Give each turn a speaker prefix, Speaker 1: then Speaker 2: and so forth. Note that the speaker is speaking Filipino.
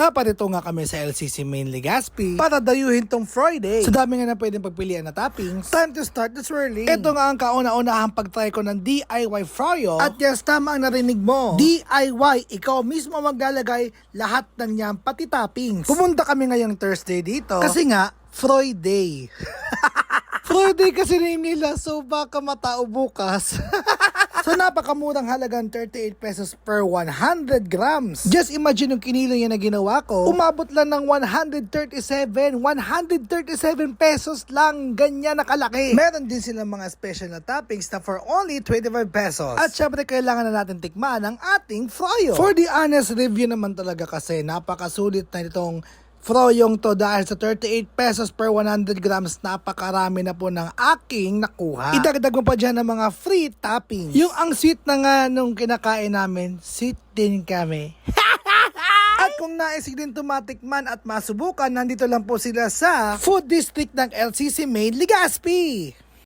Speaker 1: Naparito nga kami sa LCC Main Legazpi para dayuhin tong Friday. Sa dami nga na pwedeng pagpilian na toppings, time to start the swirling. Ito nga ang kauna-unahang pagtry ko ng DIY froyo. At yes, tama ang narinig mo. DIY, ikaw mismo maglalagay lahat ng yan, pati toppings. Pumunta kami ngayong Thursday dito kasi nga, Friday. Friday kasi name nila, so baka matao bukas. So napakamurang halagang 38 pesos per 100 grams. Just imagine yung kinilo niya na ginawa ko. Umabot lang ng 137 pesos lang. Ganyan nakalaki. Meron din silang mga special na toppings na for only 25 pesos. At syempre kailangan na natin tikman ang ating froyo. For the honest review naman talaga kasi napakasulit na itong froyong to dahil sa 38 pesos per 100 grams, napakarami na po ng aking nakuha. Idagdag mo pa dyan ng mga free toppings. Yung ang sweet na nga nung kinakain namin, sweet din kami. At kung naisig din tumatikman at masubukan, nandito lang po sila sa Food District ng LCC Main Legazpi.